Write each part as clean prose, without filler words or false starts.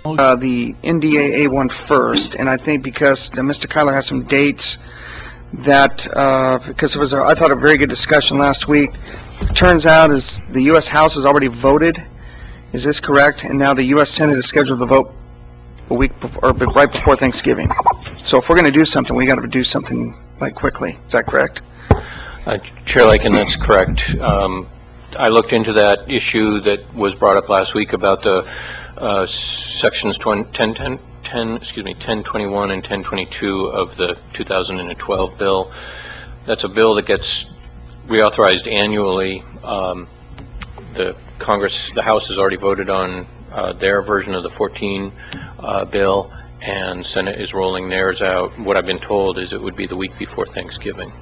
The NDAA one first, and I think because Mr. Kyler has some dates that, because it was, I thought, a very good discussion last week. Turns out is the U.S. House has already voted. Is this correct? And now the U.S. Senate is scheduled to vote a week before, or right before Thanksgiving. So if we're going to do something, we got to do something like quickly. Is that correct? Chair Lakin, that's correct. I looked into that issue that was brought up last week about the sections 1021 and 1022 of the 2012 bill. That's a bill that gets reauthorized annually. The House has already voted on their version of the 14 bill, and Senate is rolling theirs out. What I've been told is it would be the week before Thanksgiving.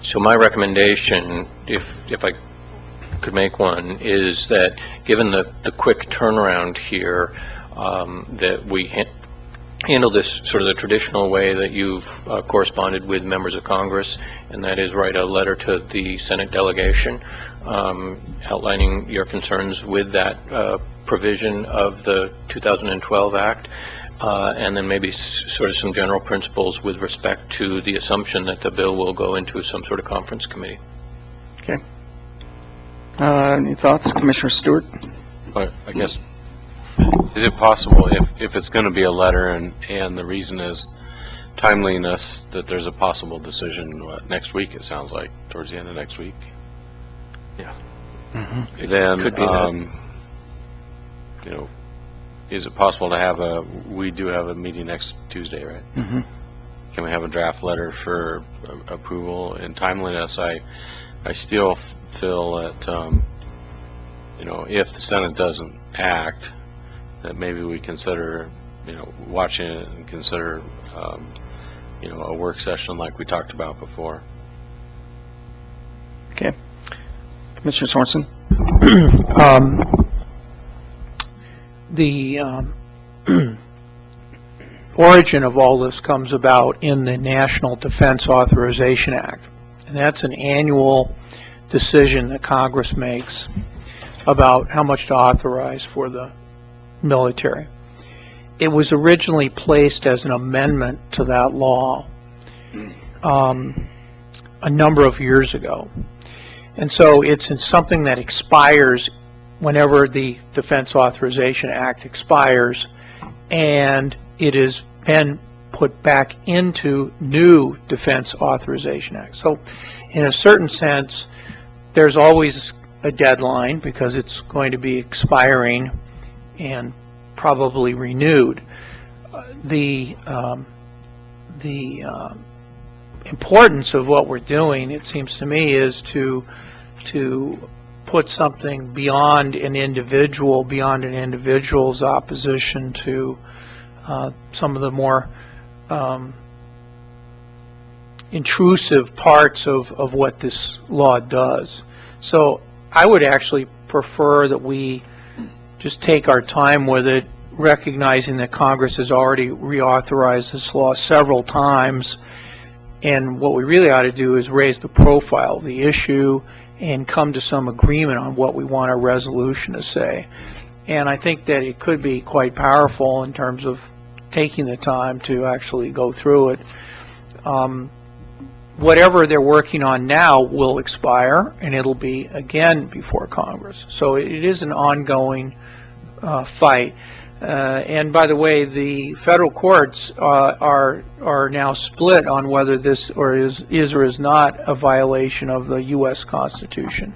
So my recommendation, if I could make one, is that given the quick turnaround here, that we handle this sort of the traditional way that you've corresponded with members of Congress, and that is write a letter to the Senate delegation outlining your concerns with that provision of the 2012 Act, and then maybe sort of some general principles with respect to the assumption that the bill will go into some sort of conference committee. Okay. Any thoughts, Commissioner Stewart? I guess, is it possible, if it's going to be a letter and the reason is timeliness, that there's a possible decision next week, it sounds like, towards the end of next week? Yeah. Mm-hmm. Then, could be you know, is it possible to have we do have a meeting next Tuesday, right? Mm-hmm. Can we have a draft letter for approval and timeliness? I still feel that, you know, if the Senate doesn't act, that maybe we consider, you know, watching it and consider, you know, a work session like we talked about before. Okay. Commissioner Sorensen? The origin of all this comes about in the National Defense Authorization Act, and that's an annual decision that Congress makes about how much to authorize for the military. It was originally placed as an amendment to that law a number of years ago, and so it's something that expires whenever the Defense Authorization Act expires, and it is then put back into new Defense Authorization Act. So in a certain sense, there's always a deadline because it's going to be expiring and probably renewed. The importance of what we're doing, it seems to me, is to put something beyond an individual's opposition to some of the more intrusive parts of what this law does. So I would actually prefer that we just take our time with it, recognizing that Congress has already reauthorized this law several times, and what we really ought to do is raise the profile of the issue and come to some agreement on what we want our resolution to say. And I think that it could be quite powerful in terms of taking the time to actually go through it. Whatever they're working on now will expire, and it'll be again before Congress. So it is an ongoing fight. And by the way, the federal courts are now split on whether this is or is not a violation of the U.S. Constitution.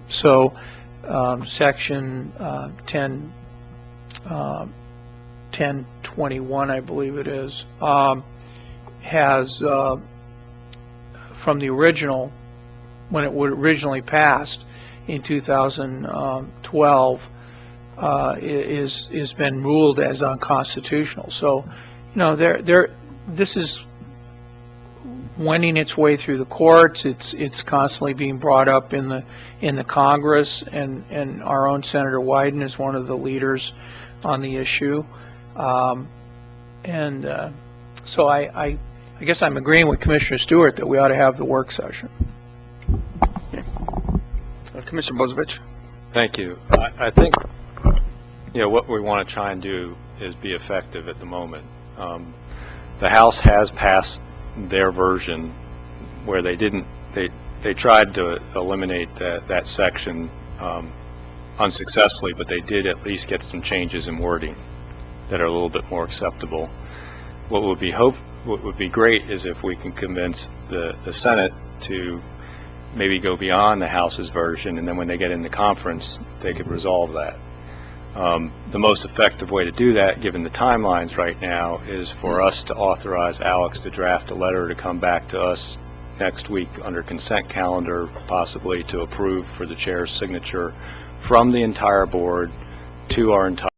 Section 1021, I believe it is, has from the original, when it would originally passed in 2012. Is been ruled as unconstitutional. So, you know, this is wending its way through the courts. It's constantly being brought up in the Congress, and our own Senator Wyden is one of the leaders on the issue. So I guess I'm agreeing with Commissioner Stewart that we ought to have the work session. Commissioner Bozovich? Thank you. I think what we want to try and do is be effective at the moment. The House has passed their version where they didn't, they tried to eliminate that section unsuccessfully, but they did at least get some changes in wording that are a little bit more acceptable. What would be great is if we can convince the Senate to maybe go beyond the House's version, and then when they get into conference, they could resolve that. The most effective way to do that, given the timelines right now, is for us to authorize Alex to draft a letter to come back to us next week under consent calendar, possibly to approve for the chair's signature from the entire board to our entire